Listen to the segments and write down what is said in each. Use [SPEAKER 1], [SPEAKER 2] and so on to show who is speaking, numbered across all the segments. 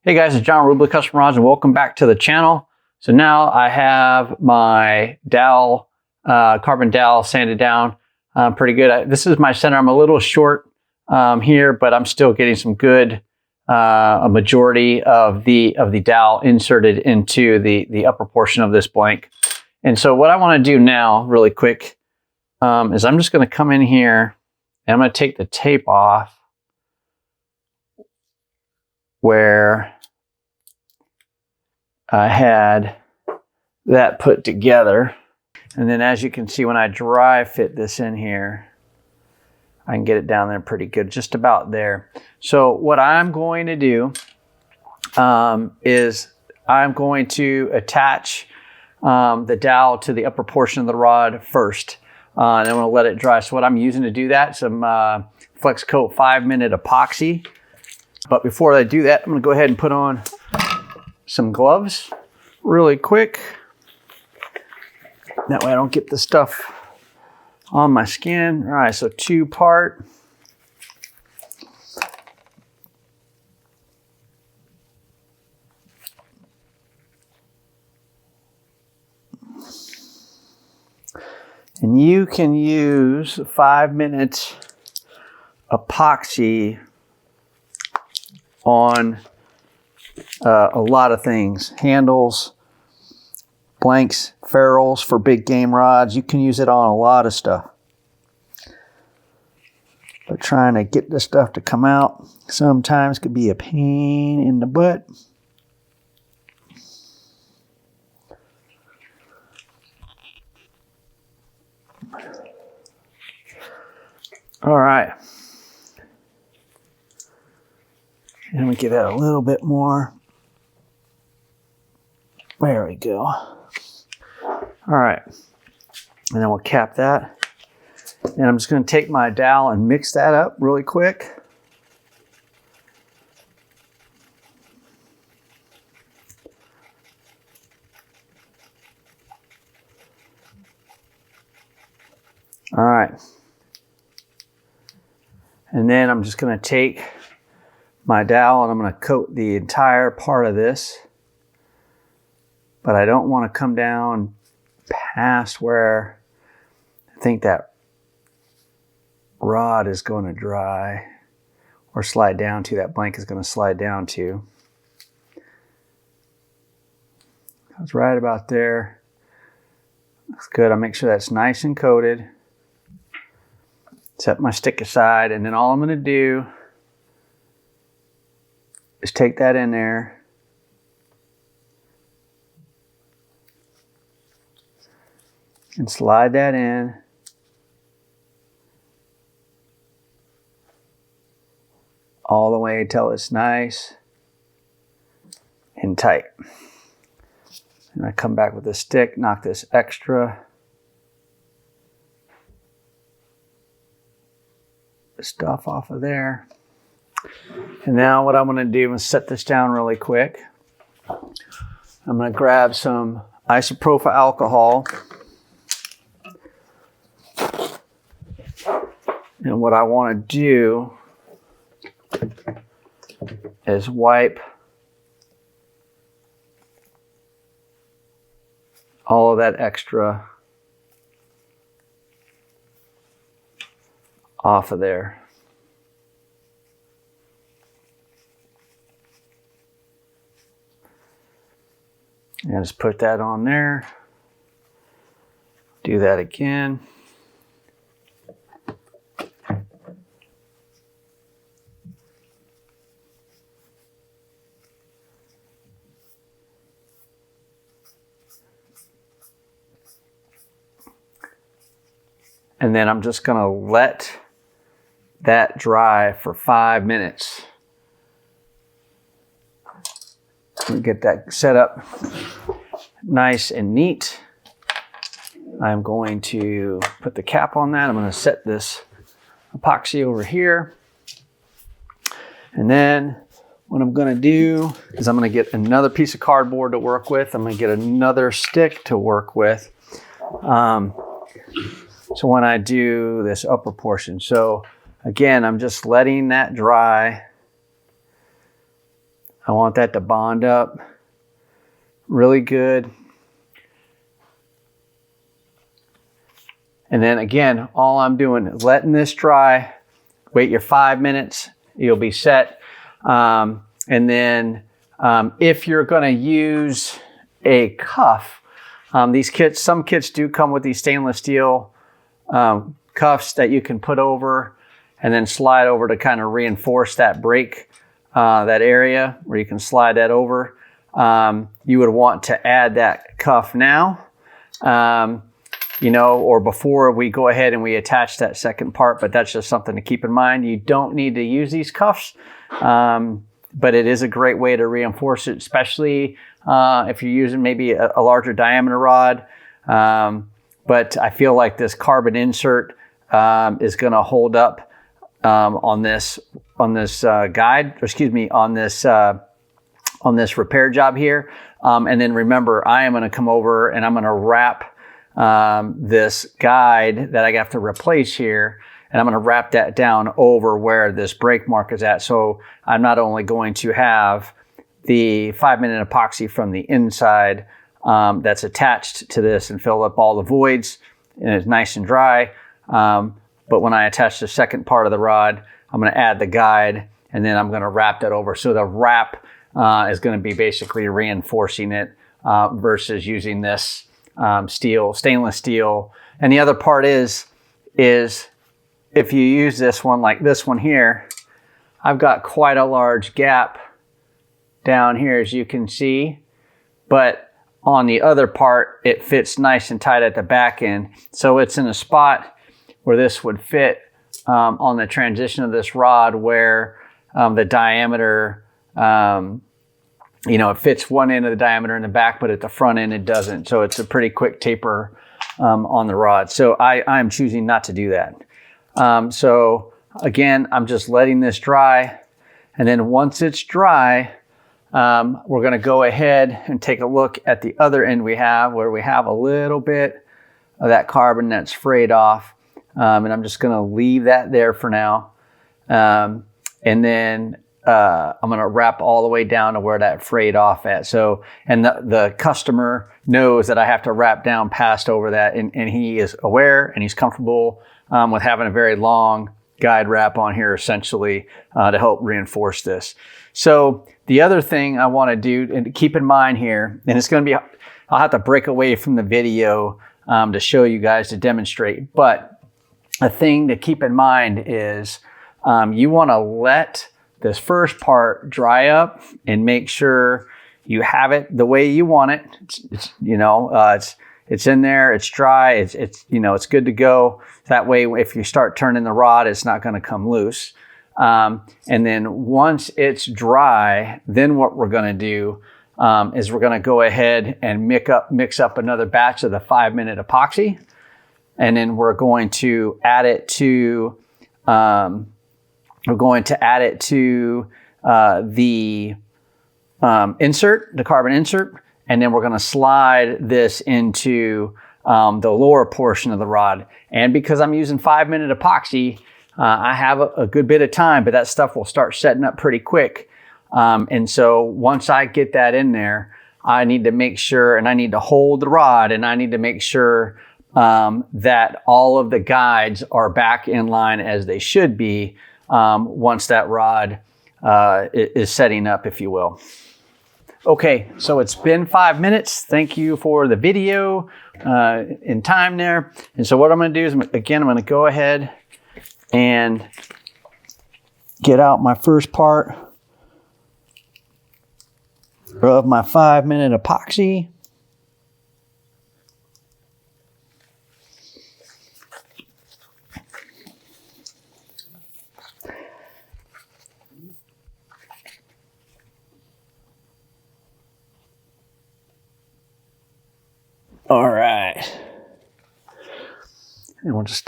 [SPEAKER 1] Hey guys, it's John, ReelBlue Custom Rods, and welcome back to the channel. So now I have my dowel, carbon dowel sanded down pretty good. This is my center. I'm a little short here, but I'm still getting some good, a majority of the dowel inserted into the upper portion of this blank. And so what I want to do now really quick is I'm just going to come in here and I'm going to take the tape off where I had that put together. And then as you can see, when I dry fit this in here, I can get it down there pretty good, just about there. So what I'm going to do is I'm going to attach the dowel to the upper portion of the rod first. And I'm going to let it dry. So what I'm using to do that, some Flex Coat 5-minute epoxy. But before I do that, I'm going to go ahead and put on some gloves really quick. That way I don't get the stuff on my skin. All right, so 2-part. And you can use 5-minute epoxy on a lot of things. Handles, blanks, ferrules for big game rods. You can use it on a lot of stuff. But trying to get this stuff to come out sometimes could be a pain in the butt. All right. And we give that a little bit more. There we go. All right. And then we'll cap that. And I'm just going to take my dowel and mix that up really quick. All right. And then I'm just going to take my dowel and I'm going to coat the entire part of this. But I don't want to come down past where I think that rod is going to dry or slide down to, that blank is going to slide down to. That's right about there. Looks good. I'll make sure that's nice and coated. Set my stick aside, and then all I'm going to do is take that in there and slide that in all the way until it's nice and tight. And I come back with a stick, knock this extra stuff off of there. And now what I'm going to do is set this down really quick. I'm going to grab some isopropyl alcohol. And what I want to do is wipe all of that extra off of there. And just put that on there. Do that again. And then I'm just going to let that dry for 5 minutes. Get that set up nice and neat. I'm going to put the cap on that. I'm going to set this epoxy over here. And then what I'm going to do is I'm going to get another piece of cardboard to work with. I'm going to get another stick to work with. So when I do this upper portion, so again, I'm just letting that dry I want that to bond up really good. And then again, all I'm doing is letting this dry. Wait your 5 minutes, you'll be set. And then if you're gonna use a cuff, some kits do come with these stainless steel cuffs that you can put over and then slide over to kind of reinforce that break, that area where you can slide that over. You would want to add that cuff now, you know, or before we go ahead and we attach that second part, but that's just something to keep in mind. You don't need to use these cuffs, but it is a great way to reinforce it, especially if you're using maybe a larger diameter rod. But I feel like this carbon insert is going to hold up on this guide, or excuse me, on this repair job here. And then remember, I am going to come over and I'm going to wrap this guide that I have to replace here, and I'm going to wrap that down over where this brake mark is at. So I'm not only going to have the 5-minute epoxy from the inside that's attached to this and fill up all the voids, and it's nice and dry. But when I attach the second part of the rod, I'm going to add the guide, and then I'm going to wrap that over. So the wrap is going to be basically reinforcing it versus using this stainless steel. And the other part is if you use this one like this one here, I've got quite a large gap down here, as you can see, but on the other part, it fits nice and tight at the back end. So it's in a spot where this would fit on the transition of this rod, where the diameter, you know, it fits one end of the diameter in the back, but at the front end it doesn't. So it's a pretty quick taper on the rod. So I'm choosing not to do that. So again, I'm just letting this dry. And then once it's dry, we're going to go ahead and take a look at the other end where we have a little bit of that carbon that's frayed off. And I'm just going to leave that there for now. And then I'm going to wrap all the way down to where that frayed off at. So, and the customer knows that I have to wrap down past over that, and he is aware and he's comfortable with having a very long guide wrap on here, essentially, to help reinforce this. So the other thing I want to do, and keep in mind here, and it's going to be, I'll have to break away from the video to show you guys, to demonstrate, but a thing to keep in mind is you want to let this first part dry up and make sure you have it the way you want it. It's you know, it's in there, it's dry, it's you know, it's good to go. That way, if you start turning the rod, it's not going to come loose. And then once it's dry, then what we're going to do is we're going to go ahead and mix up another batch of the 5-minute epoxy, and then we're going to add it to the insert, the carbon insert, and then we're going to slide this into the lower portion of the rod. And because I'm using 5-minute epoxy, I have a good bit of time, but that stuff will start setting up pretty quick. And so once I get that in there, I need to make sure, and I need to hold the rod, and I need to make sure that all of the guides are back in line as they should be once that rod is setting up, if you will. Okay, so it's been 5 minutes. Thank you for the video in time there. And so what I'm going to do is, again, I'm going to go ahead and get out my first part of my 5-minute epoxy. All right, and we'll just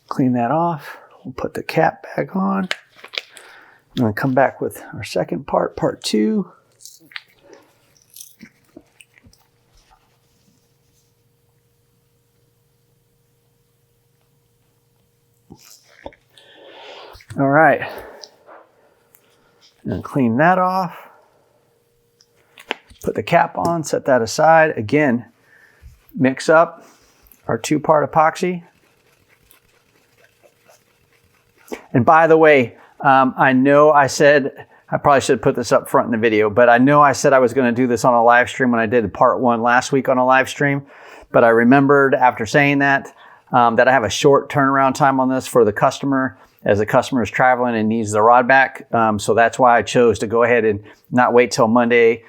[SPEAKER 1] clean that off. We'll put the cap back on. I'm going to come back with our second part, part 2. All right, And clean that off. Put the cap on, set that aside. Again, mix up our 2-part epoxy. And by the way, I know I said, I probably should put this up front in the video, but I know I said I was going to do this on a live stream when I did part 1 last week on a live stream. But I remembered after saying that, that I have a short turnaround time on this for the customer, as the customer is traveling and needs the rod back. So that's why I chose to go ahead and not wait till Monday,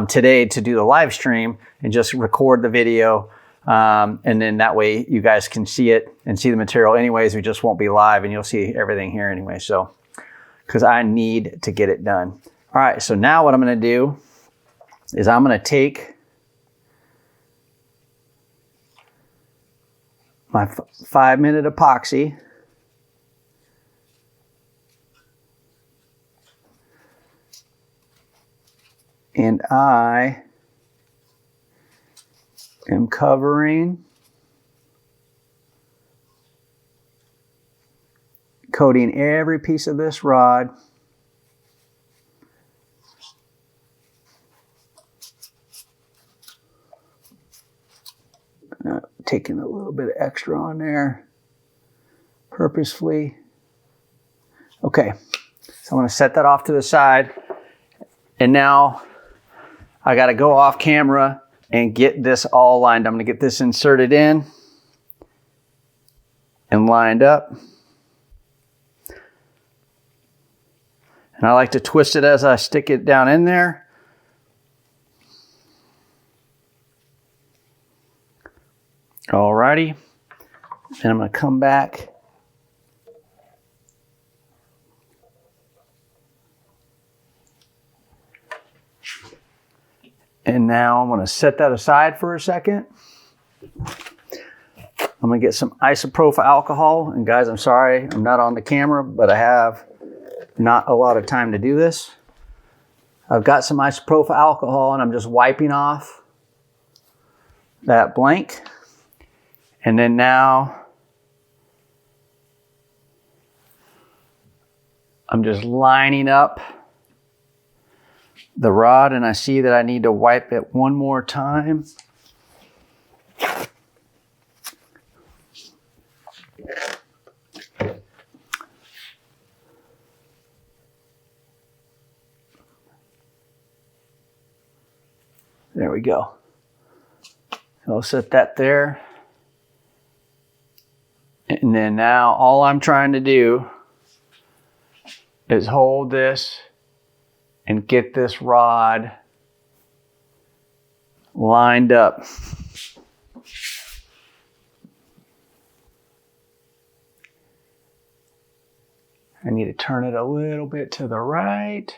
[SPEAKER 1] today, to do the live stream and just record the video. And then that way you guys can see it and see the material anyways. We just won't be live and you'll see everything here anyway. So, because I need to get it done. All right, so now what I'm going to do is I'm going to take my 5-minute epoxy and I am covering, coating every piece of this rod. Taking a little bit of extra on there purposefully. Okay, so I'm going to set that off to the side. And now I got to go off camera and get this all lined. I'm going to get this inserted in and lined up. And I like to twist it as I stick it down in there. Alrighty, and I'm going to come back and now I'm going to set that aside for a second. I'm going to get some isopropyl alcohol, and guys, I'm sorry I'm not on the camera, but I have not a lot of time to do this. I've got some isopropyl alcohol and I'm just wiping off that blank. And then now I'm just lining up the rod, and I see that I need to wipe it one more time. There we go. So I'll set that there. And then now all I'm trying to do is hold this and get this rod lined up. I need to turn it a little bit to the right.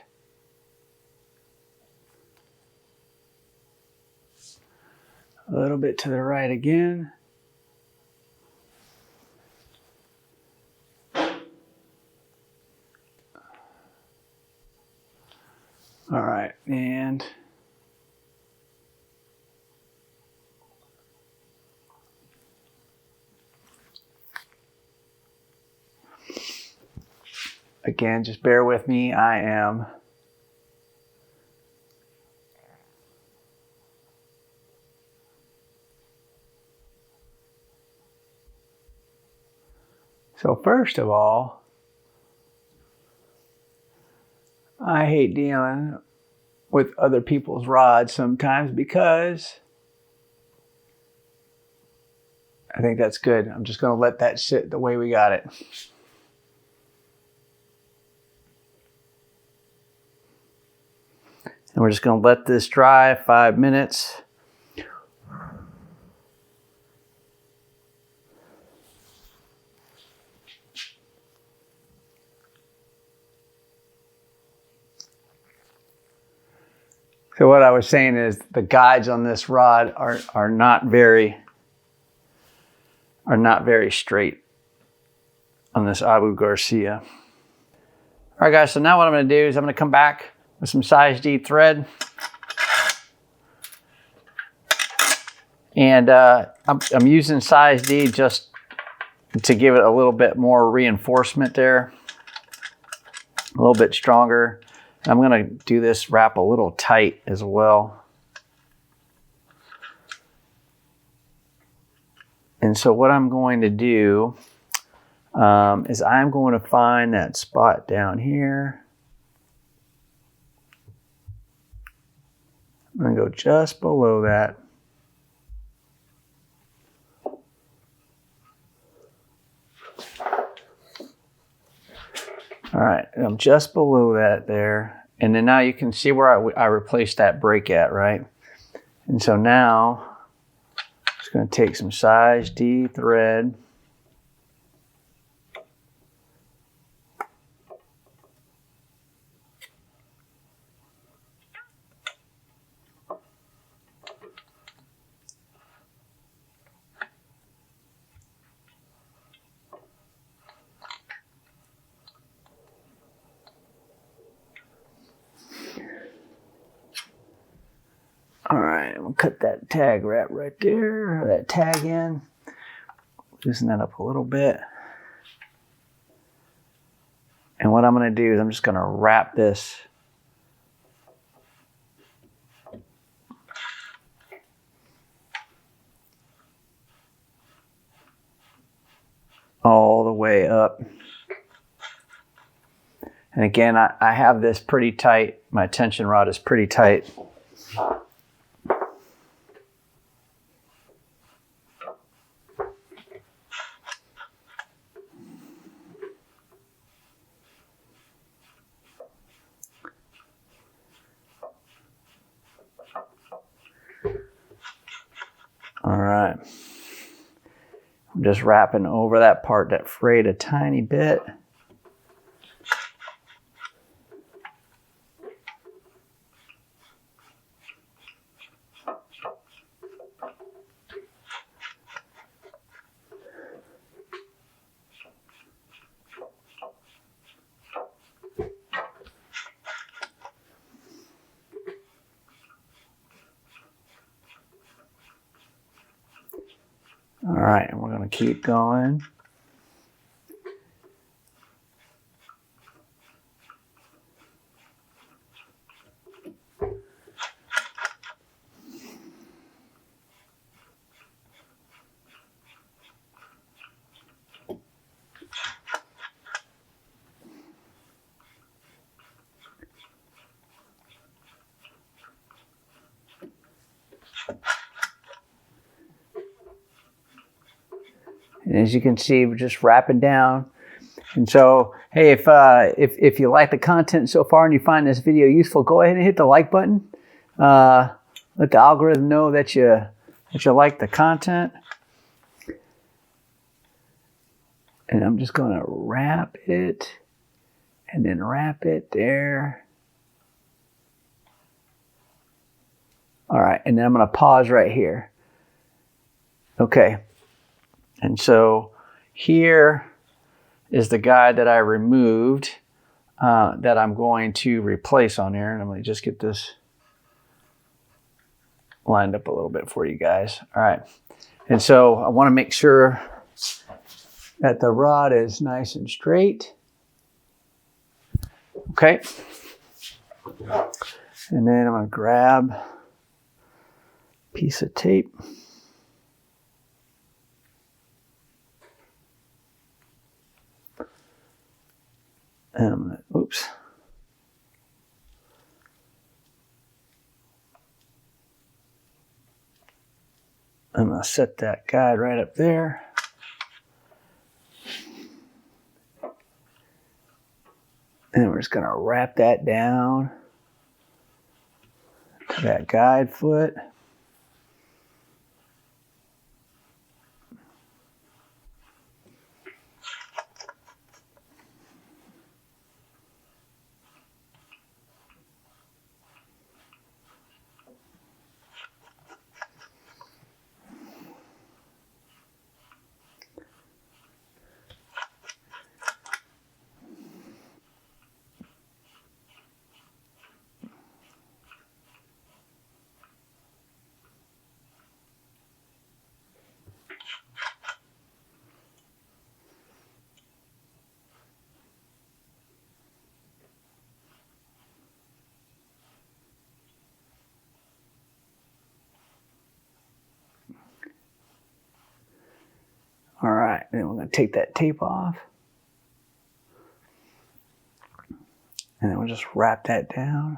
[SPEAKER 1] A little bit to the right again. All right, and again, just bear with me. I am so first of all, I hate dealing with other people's rods sometimes because I think that's good. I'm just going to let that sit the way we got it. And we're just going to let this dry 5 minutes. So what I was saying is the guides on this rod are not very straight on this Abu Garcia. All right, guys. So now what I'm going to do is I'm going to come back with some size D thread, and I'm using size D just to give it a little bit more reinforcement there, a little bit stronger. I'm going to do this wrap a little tight as well. And so what I'm going to do is I'm going to find that spot down here. I'm going to go just below that. All right, I'm just below that there. And then now you can see where I replaced that break at, right? And so now I'm just going to take some size D thread. All right, I'm gonna cut that tag wrap right there, or that tag in. Loosen that up a little bit. And what I'm gonna do is I'm just gonna wrap this all the way up. And again, I have this pretty tight. My tension rod is pretty tight. All right. I'm just wrapping over that part that frayed a tiny bit. All right, and we're going to keep going. And as you can see, we're just wrapping down. And so, hey, if you like the content so far and you find this video useful, go ahead and hit the like button. Let the algorithm know that you like the content. And I'm just going to wrap it and then wrap it there. All right, and then I'm going to pause right here. Okay. And so here is the guide that I removed that I'm going to replace on there. And I'm going to just get this lined up a little bit for you guys. All right. And so I want to make sure that the rod is nice and straight. Okay. And then I'm going to grab a piece of tape. Oops. I'm going to set that guide right up there. And we're just going to wrap that down to that guide foot. and then we're going to take that tape off. And then we'll just wrap that down.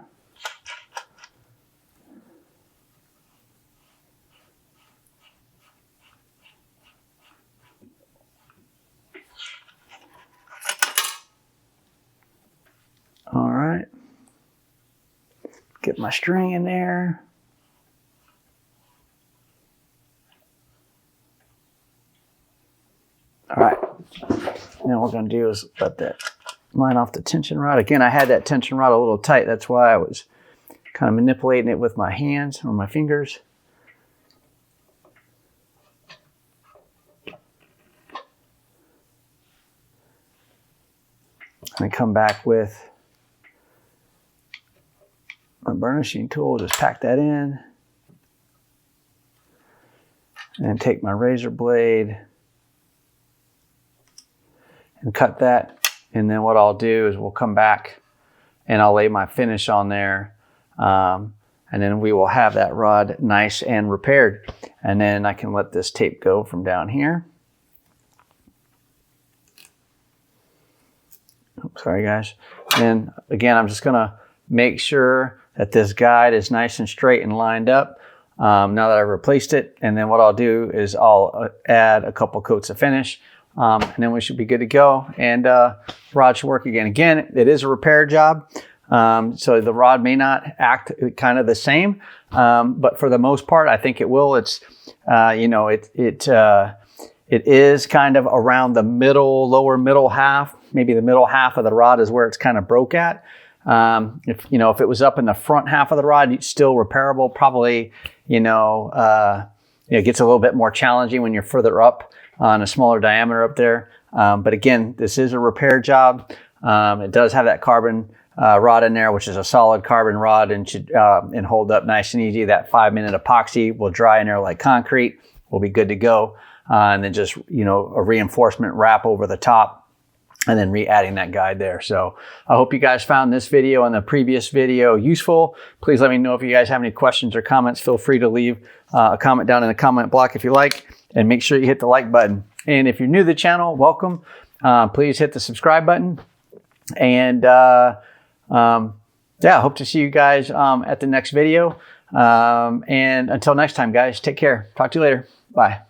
[SPEAKER 1] All right. Get my string in there. All right. Now what we're going to do is let that line off the tension rod. Again, I had that tension rod a little tight. That's why I was kind of manipulating it with my hands or my fingers. And come back with my burnishing tool, just pack that in. And take my razor blade and cut that. And then what I'll do is we'll come back and I'll lay my finish on there. And then we will have that rod nice and repaired. And then I can let this tape go from down here. Oops, sorry guys. And again, I'm just gonna make sure that this guide is nice and straight and lined up. Now that I've replaced it, and then what I'll do is I'll add a couple coats of finish, and then we should be good to go, and rod should work again. Again, it is a repair job, so the rod may not act kind of the same, but for the most part, I think it will. It's you know, it is kind of around the lower middle half. Maybe the middle half of the rod is where it's kind of broke at. If it was up in the front half of the rod, it's still repairable. Probably, it gets a little bit more challenging when you're further up on a smaller diameter up there. But again, this is a repair job. It does have that carbon rod in there, which is a solid carbon rod and should and hold up nice and easy. That 5-minute epoxy will dry in there like concrete. We'll be good to go. And then just, a reinforcement wrap over the top, and then re-adding that guide there. So I hope you guys found this video and the previous video useful. Please let me know if you guys have any questions or comments. Feel free to leave a comment down in the comment block if you like, and make sure you hit the like button. And if you're new to the channel, welcome. Please hit the subscribe button. And yeah, I hope to see you guys at the next video. And until next time, guys, take care. Talk to you later. Bye.